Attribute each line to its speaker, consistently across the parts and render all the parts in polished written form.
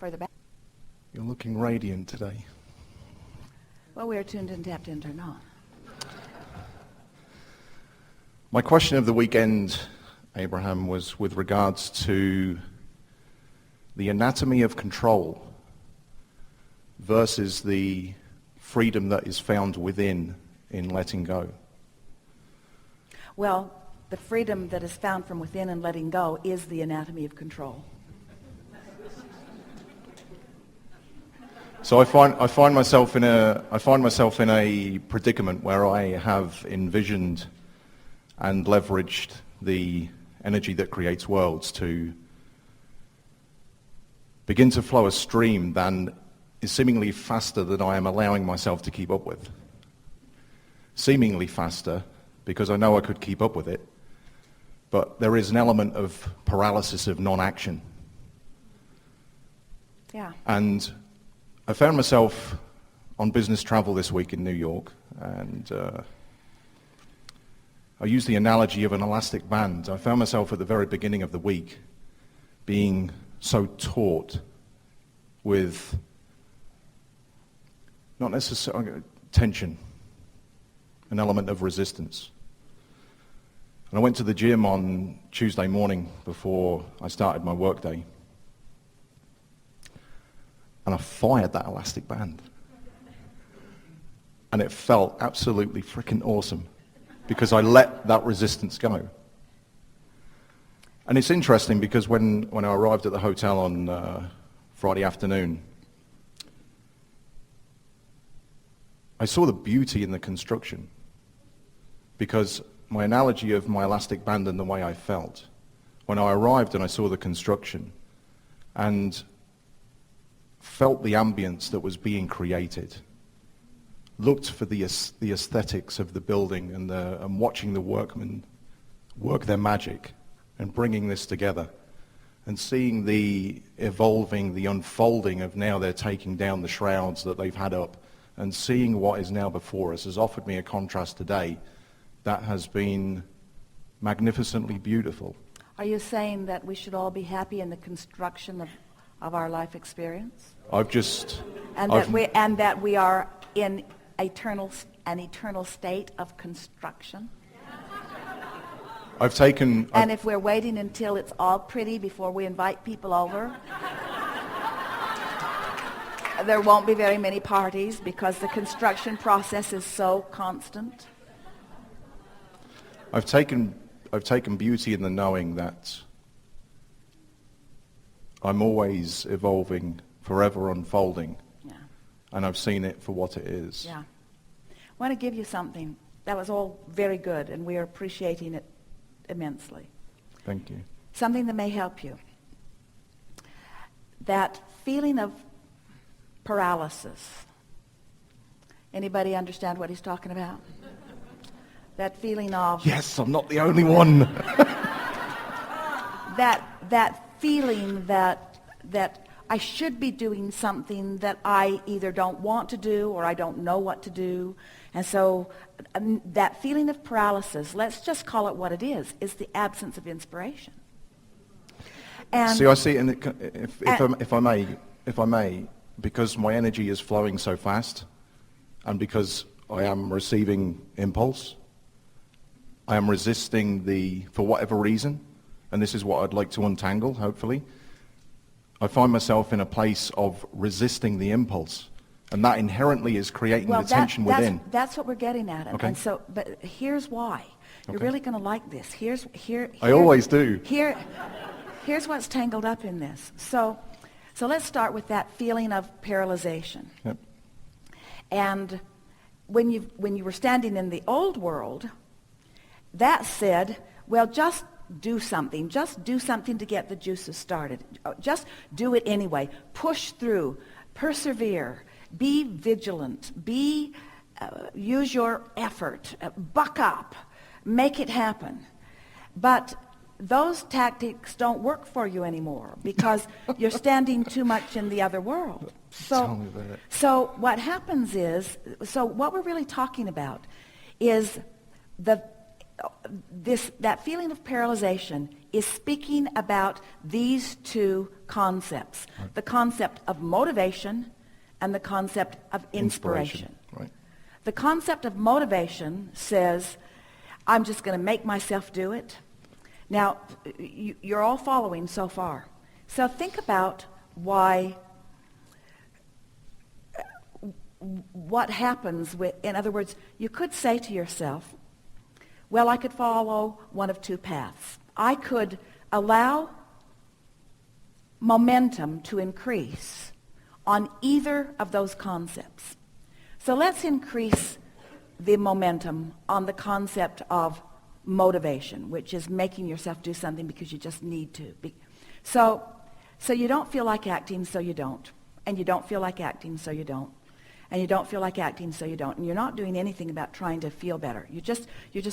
Speaker 1: for the back.
Speaker 2: You're looking radiant today.
Speaker 1: Well, we are tuned in, tapped in, turned on.
Speaker 2: My question of the weekend, Abraham, was with regards to the anatomy of control versus the freedom that is found within in letting go.
Speaker 1: Well, the freedom that is found from within and letting go is the anatomy of control.
Speaker 2: So I find myself in a predicament where I have envisioned and leveraged the energy that creates worlds to begin to flow a stream that is seemingly faster than I am allowing myself to keep up with. Seemingly faster because I know I could keep up with it, but there is an element of paralysis of non-action.
Speaker 1: Yeah.
Speaker 2: And I found myself on business travel this week in New York, and I use the analogy of an elastic band. I found myself at the very beginning of the week being so taut with not necessarily tension, an element of resistance. And I went to the gym on Tuesday morning before I started my workday. And I fired that elastic band. And it felt absolutely freaking awesome because I let that resistance go. And it's interesting because when I arrived at the hotel on Friday afternoon, I saw the beauty in the construction because my analogy of my elastic band and the way I felt, when I arrived and I saw the construction and felt the ambience that was being created, looked for the aesthetics of the building and watching the workmen work their magic and bringing this together and seeing the evolving, the unfolding of now they're taking down the shrouds that they've had up and seeing what is now before us has offered me a contrast today that has been magnificently beautiful.
Speaker 1: Are you saying that we should all be happy in the construction of our life experience? That we are in an eternal state of construction? And if we're waiting until it's all pretty before we invite people over, there won't be very many parties because the construction process is so constant.
Speaker 2: I've taken beauty in the knowing that I'm always evolving, forever unfolding.
Speaker 1: Yeah.
Speaker 2: And I've seen it for what it is.
Speaker 1: Yeah. I want to give you something. That was all very good, and we are appreciating it immensely.
Speaker 2: Thank you.
Speaker 1: Something that may help you. That feeling of paralysis. Anybody understand what he's talking about? That feeling of...
Speaker 2: Yes, I'm not the only one.
Speaker 1: that feeling that I should be doing something that I either don't want to do or I don't know what to do. And so that feeling of paralysis, let's just call it what it is the absence of inspiration. And
Speaker 2: see, I see it, if I may, because my energy is flowing so fast and because I am receiving impulse, I am resisting for whatever reason, and this is what I'd like to untangle, hopefully. I find myself in a place of resisting the impulse, and that inherently is creating the tension within.
Speaker 1: That's what we're getting at.
Speaker 2: Okay.
Speaker 1: And so, but here's why. You're really going to like this. Here.
Speaker 2: I always do.
Speaker 1: Here's what's tangled up in this. So let's start with that feeling of paralyzation.
Speaker 2: Yep.
Speaker 1: And when you were standing in the old world, that said, well, just do something. Just do something to get the juices started. Just do it anyway. Push through. Persevere. Be vigilant. Use your effort. Buck up. Make it happen. But those tactics don't work for you anymore because you're standing too much in the other world.
Speaker 2: Tell me about it.
Speaker 1: So what happens is, what we're really talking about is that feeling of paralyzation is speaking about these two concepts, the concept of motivation and the concept of inspiration.
Speaker 2: Right.
Speaker 1: The concept of motivation says, I'm just going to make myself do it. Now, you're all following so far. So think about what happens with, in other words, you could say to yourself, well, I could follow one of two paths. I could allow momentum to increase on either of those concepts. So let's increase the momentum on the concept of motivation, which is making yourself do something because you just need to. So you don't feel like acting, so you don't. And you don't feel like acting, so you don't. And you don't feel like acting, so you don't. And you're not doing anything about trying to feel better. You're just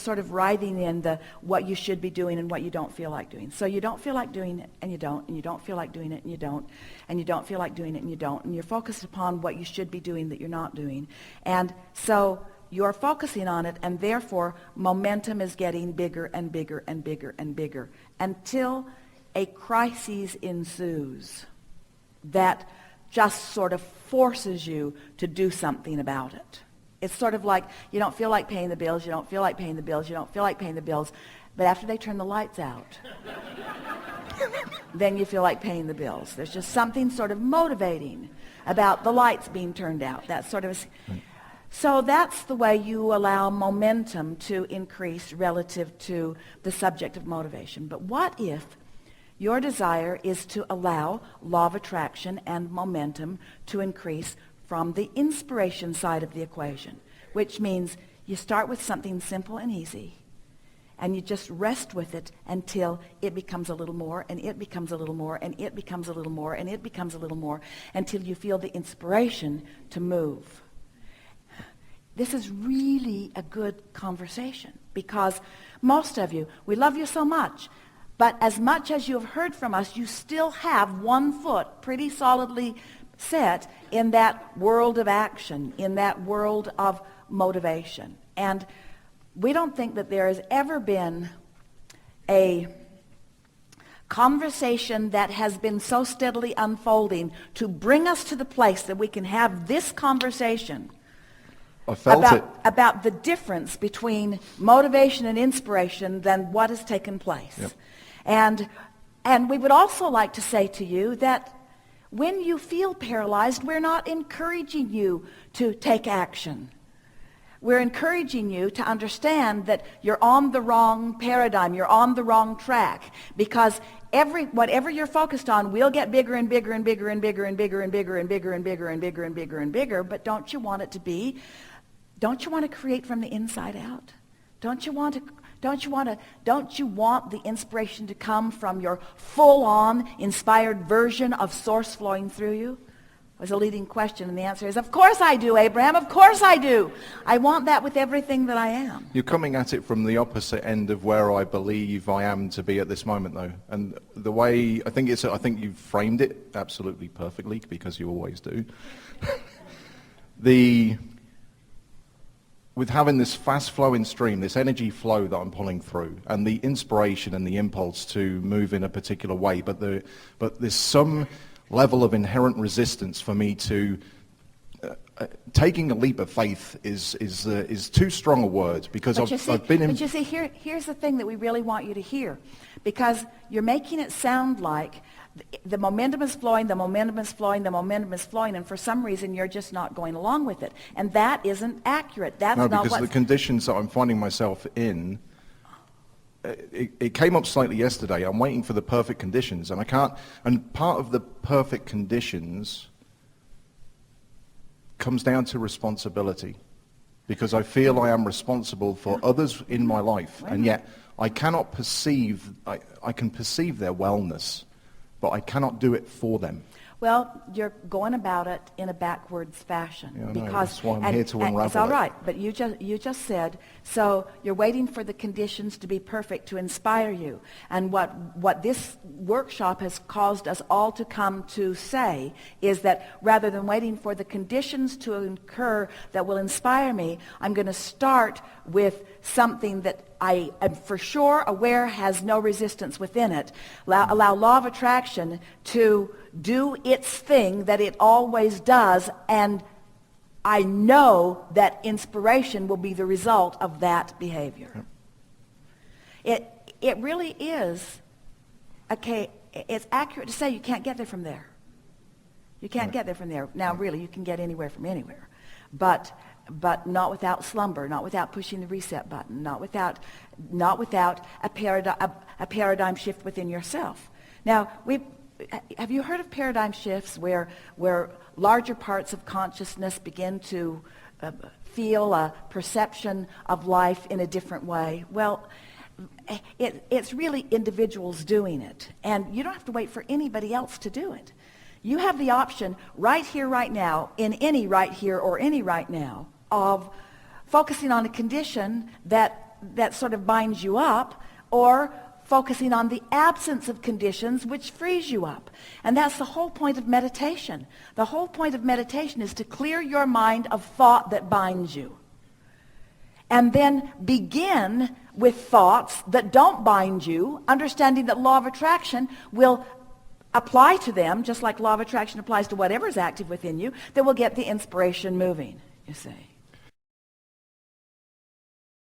Speaker 1: sort of writhing in the what you should be doing and what you don't feel like doing. So you don't feel like doing it, and you don't. And you don't feel like doing it, and you don't. And you don't feel like doing it, and you don't. And you're focused upon what you should be doing that you're not doing. And so you're focusing on it, and therefore momentum is getting bigger and bigger and bigger and bigger until a crisis ensues that just sort of forces you to do something about it. It's sort of like you don't feel like paying the bills, you don't feel like paying the bills, you don't feel like paying the bills, but after they turn the lights out, then you feel like paying the bills. There's just something sort of motivating about the lights being turned out. That sort of. So that's the way you allow momentum to increase relative to the subject of motivation. But what if your desire is to allow law of attraction and momentum to increase from the inspiration side of the equation, which means you start with something simple and easy, and you just rest with it until it becomes a little more, and it becomes a little more, and it becomes a little more, and it becomes a little more, until you feel the inspiration to move. This is really a good conversation because most of you, we love you so much, but as much as you have heard from us, you still have one foot pretty solidly set in that world of action, in that world of motivation. And we don't think that there has ever been a conversation that has been so steadily unfolding to bring us to the place that we can have this conversation
Speaker 2: I felt it.
Speaker 1: About the difference between motivation and inspiration than what has taken place.
Speaker 2: Yep.
Speaker 1: And we would also like to say to you that when you feel paralyzed, we're not encouraging you to take action. We're encouraging you to understand that you're on the wrong paradigm, you're on the wrong track, because whatever you're focused on will get bigger and bigger and bigger and bigger and bigger and bigger and bigger and bigger and bigger and bigger and bigger. But don't you want it to be? Don't you want to create from the inside out? Don't you want the inspiration to come from your full-on inspired version of source flowing through you? Was a leading question, and the answer is, of course I do, Abraham, of course I do. I want that with everything that I am.
Speaker 2: You're coming at it from the opposite end of where I believe I am to be at this moment, though. And the way, I think you've framed it absolutely perfectly, because you always do. With having this fast-flowing stream, this energy flow that I'm pulling through, and the inspiration and the impulse to move in a particular way, but there's some level of inherent resistance for me to taking a leap of faith is too strong a word, because I've been in.
Speaker 1: But you see, here's the thing that we really want you to hear, because you're making it sound like the momentum is flowing, the momentum is flowing, the momentum is flowing, and for some reason you're just not going along with it. And that isn't accurate. That's not what...
Speaker 2: No, because the conditions that I'm finding myself in, it came up slightly yesterday. I'm waiting for the perfect conditions, and I can't... And part of the perfect conditions comes down to responsibility, because I feel I am responsible for others in my life, and yet I cannot perceive... I can perceive their wellness, but I cannot do it for them.
Speaker 1: Well, you're going about it in a backwards fashion.
Speaker 2: Yeah, I know.
Speaker 1: Because,
Speaker 2: That's why I'm here to unravel
Speaker 1: it's all
Speaker 2: it.
Speaker 1: right, but you just said, so you're waiting for the conditions to be perfect to inspire you. And what this workshop has caused us all to come to say is that rather than waiting for the conditions to occur that will inspire me, I'm going to start with something that I am for sure aware has no resistance within it. Allow law of attraction to do its thing that it always does, and I know that inspiration will be the result of that behavior. It really is, okay, it's accurate to say you can't get there from there. You can't get there from there. Now, really, you can get anywhere from anywhere. But not without slumber, not without pushing the reset button, not without a paradigm shift within yourself. Now, have you heard of paradigm shifts where larger parts of consciousness begin to feel a perception of life in a different way? Well, it's really individuals doing it, and you don't have to wait for anybody else to do it. You have the option right here, right now, in any right here or any right now, of focusing on a condition that sort of binds you up, or focusing on the absence of conditions which frees you up. And that's the whole point of meditation. The whole point of meditation is to clear your mind of thought that binds you. And then begin with thoughts that don't bind you, understanding that law of attraction will apply to them, just like law of attraction applies to whatever's active within you, that will get the inspiration moving, you see.